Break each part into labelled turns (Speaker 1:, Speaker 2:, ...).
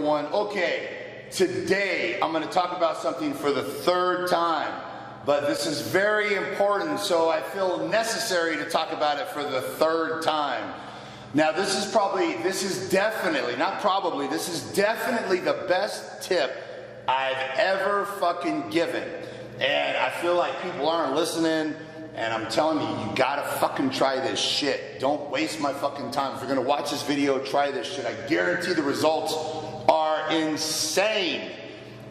Speaker 1: everyone. Okay, today I'm going to talk about something for the third time, but this is very important, so I feel necessary to talk about it for the third time. Now, this is definitely the best tip I've ever fucking given. And I feel like people aren't listening, and I'm telling you, you gotta fucking try this shit. Don't waste my fucking time. If you're gonna watch this video, try this shit. I guarantee the results are insane.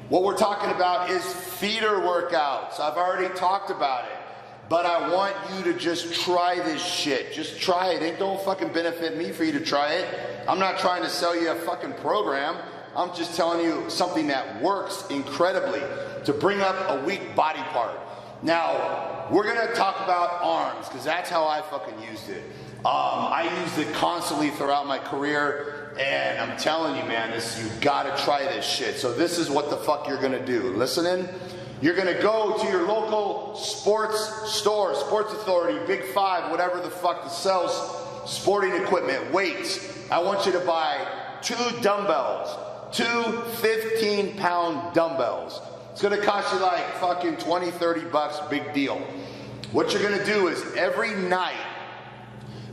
Speaker 1: What we're talking about is feeder workouts. I've already talked about it. But I want you to just try this shit. Just try it. It don't fucking benefit me for you to try it. I'm not trying to sell you a fucking program. I'm just telling you something that works incredibly to bring up a weak body part. Now, we're gonna talk about arms, because that's how I fucking used it. I used it constantly throughout my career, and I'm telling you, man, you gotta try this shit. So this is what the fuck you're gonna do. Listening? You're gonna go to your local sports store, Sports Authority, Big Five, whatever the fuck that sells sporting equipment, weights. I want you to buy 2 dumbbells, 2 15-pound dumbbells. It's gonna cost you like fucking 20, 30 bucks, big deal. What you're gonna do is every night,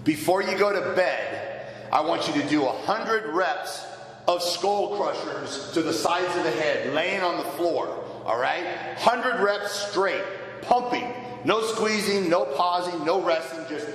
Speaker 1: before you go to bed, I want you to do 100 reps of skull crushers to the sides of the head, laying on the floor. All right? 100 reps straight, pumping. No squeezing, no pausing, no resting, just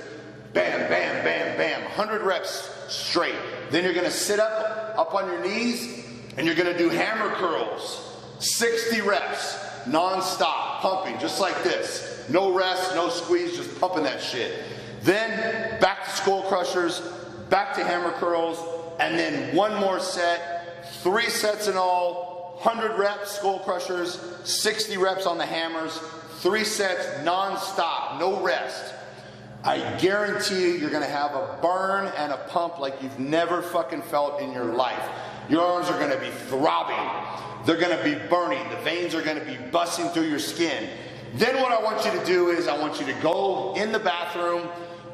Speaker 1: bam, bam, bam, bam. 100 reps straight. Then you're gonna sit up on your knees, and you're gonna do hammer curls. 60 reps, non-stop, pumping, just like this. No rest, no squeeze, just pumping that shit. Then back to skull crushers, back to hammer curls, and then one more set, 3 sets in all. 100 reps, skull crushers, 60 reps on the hammers, 3 sets non-stop, no rest. I guarantee you, you're gonna have a burn and a pump like you've never fucking felt in your life. Your arms are gonna be throbbing. They're gonna be burning. The veins are gonna be busting through your skin. Then what I want you to do is I want you to go in the bathroom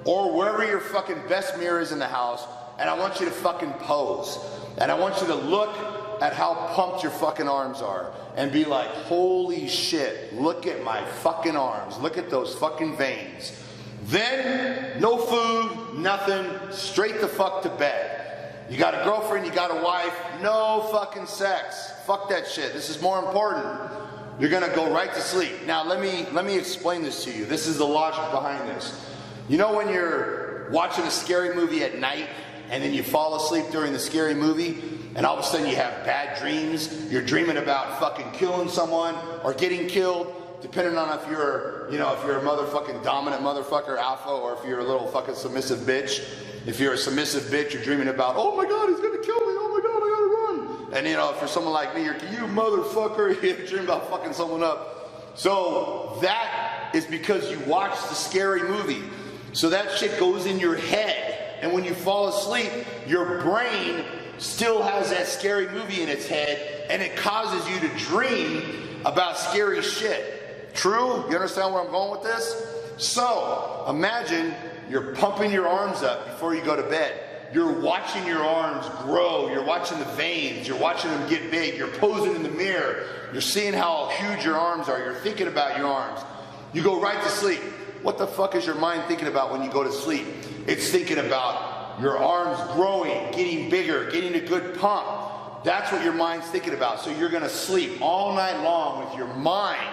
Speaker 1: or wherever your fucking best mirror is in the house, and I want you to fucking pose. And I want you to look at how pumped your fucking arms are and be like, holy shit, look at my fucking arms. Look at those fucking veins. Then, no food, nothing, straight the fuck to bed. You got a girlfriend, you got a wife, no fucking sex. Fuck that shit. This is more important. You're gonna go right to sleep. Now let me explain this to you. This is the logic behind this. You know when you're watching a scary movie at night and then you fall asleep during the scary movie, and all of a sudden you have bad dreams? You're dreaming about fucking killing someone or getting killed, depending on if you're, you know, if you're a motherfucking dominant motherfucker, alpha, or if you're a little fucking submissive bitch. If you're a submissive bitch, you're dreaming about, oh my God, he's gonna kill me, oh my God, I gotta run. And you know, if you're someone like me, you're, you motherfucker, you're dreaming about fucking someone up. So that is because you watched the scary movie. So that shit goes in your head. And when you fall asleep, your brain still has that scary movie in its head, and it causes you to dream about scary shit. True? You understand where I'm going with this? So, imagine you're pumping your arms up before you go to bed. You're watching your arms grow. You're watching the veins. You're watching them get big. You're posing in the mirror. You're seeing how huge your arms are. You're thinking about your arms. You go right to sleep. What the fuck is your mind thinking about when you go to sleep? It's thinking about your arms growing, getting bigger, getting a good pump. That's what your mind's thinking about. So you're gonna sleep all night long with your mind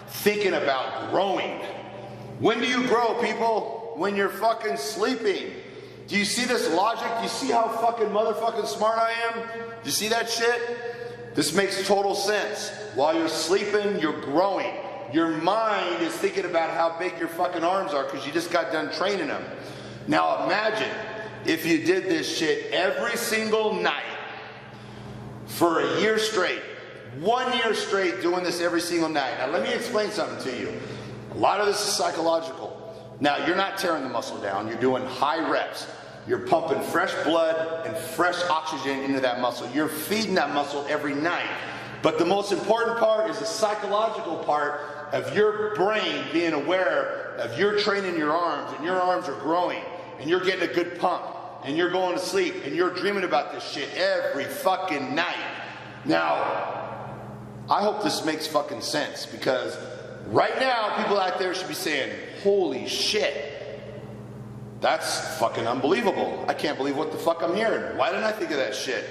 Speaker 1: thinking about growing. When do you grow, people? When you're fucking sleeping. Do you see this logic? Do you see how fucking motherfucking smart I am? Do you see that shit? This makes total sense. While you're sleeping, you're growing. Your mind is thinking about how big your fucking arms are because you just got done training them. Now imagine if you did this shit every single night for a year straight, 1 year straight doing this every single night. Now let me explain something to you. A lot of this is psychological. Now you're not tearing the muscle down, you're doing high reps. You're pumping fresh blood and fresh oxygen into that muscle. You're feeding that muscle every night. But the most important part is the psychological part of your brain being aware of you're training your arms and your arms are growing and you're getting a good pump and you're going to sleep and you're dreaming about this shit every fucking night. Now, I hope this makes fucking sense, because right now, people out there should be saying, holy shit, that's fucking unbelievable. I can't believe what the fuck I'm hearing. Why didn't I think of that shit?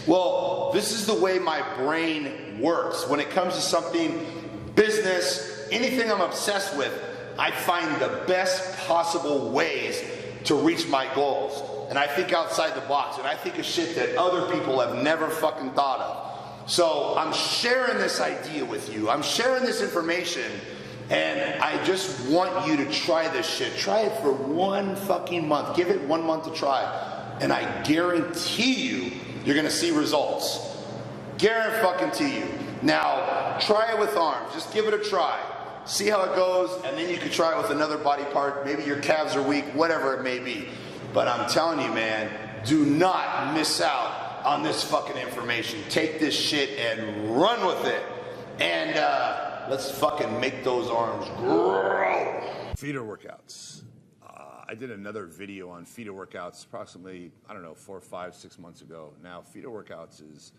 Speaker 1: Well, this is the way my brain works. When it comes to something, business, anything I'm obsessed with, I find the best possible ways to reach my goals. And I think outside the box, and I think of shit that other people have never fucking thought of. So I'm sharing this idea with you. I'm sharing this information. And I just want you to try this shit. Try it for 1 fucking month. Give it 1 month to try. And I guarantee you, you're gonna see results. Guarantee you. Now, try it with arms. Just give it a try. See how it goes, and then you can try it with another body part. Maybe your calves are weak, whatever it may be. But I'm telling you, man, do not miss out on this fucking information. Take this shit and run with it. And let's fucking make those arms grow.
Speaker 2: Feeder workouts. I did another video on feeder workouts approximately, I don't know, 4, 5, 6 months ago. Now, feeder workouts is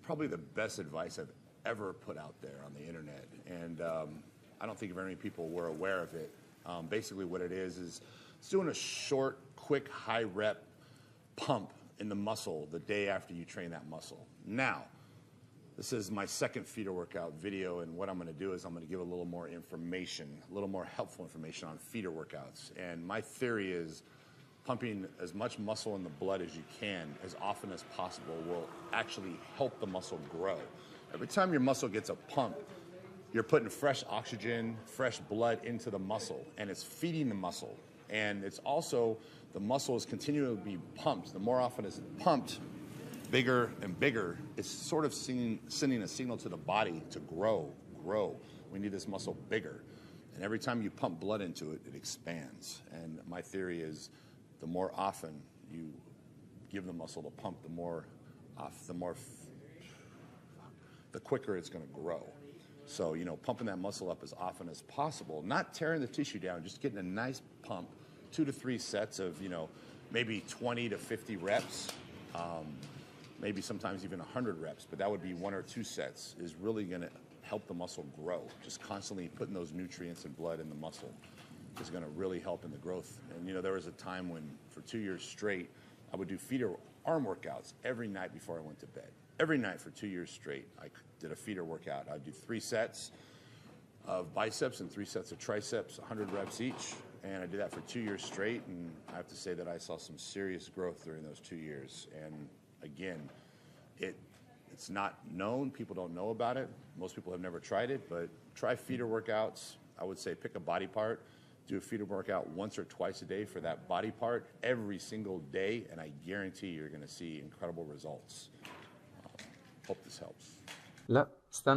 Speaker 2: probably the best advice I've ever put out there on the internet. And I don't think very many people were aware of it. Basically what it is it's doing a short, quick, high rep pump in the muscle the day after you train that muscle. Now, this is my second feeder workout video, and what I'm going to do is I'm going to give a little more information, a little more helpful information on feeder workouts. And my theory is pumping as much muscle in the blood as you can as often as possible will actually help the muscle grow. Every time your muscle gets a pump, you're putting fresh oxygen, fresh blood into the muscle, and it's feeding the muscle. And it's also, the muscle is continually being pumped. The more often it's pumped, bigger and bigger, it's sort of sending a signal to the body to grow. We need this muscle bigger. And every time you pump blood into it, it expands. And my theory is the more often you give the muscle to pump, the quicker it's going to grow. So, pumping that muscle up as often as possible, not tearing the tissue down, just getting a nice pump, 2 to 3 sets of, maybe 20 to 50 reps. Maybe sometimes even 100 reps, but that would be 1 or 2 sets, is really going to help the muscle grow. Just constantly putting those nutrients and blood in the muscle is going to really help in the growth. And there was a time when for 2 years straight, I would do feeder arm workouts every night before I went to bed. Every night for 2 years straight, I did a feeder workout. I'd do 3 sets of biceps and 3 sets of triceps, 100 reps each. And I did that for 2 years straight, and I have to say that I saw some serious growth during those 2 years. And again, it's not known. People don't know about it. Most people have never tried it, but try feeder workouts. I would say pick a body part, do a feeder workout once or twice a day for that body part every single day, and I guarantee you're going to see incredible results. Hope this helps.
Speaker 3: لا استنى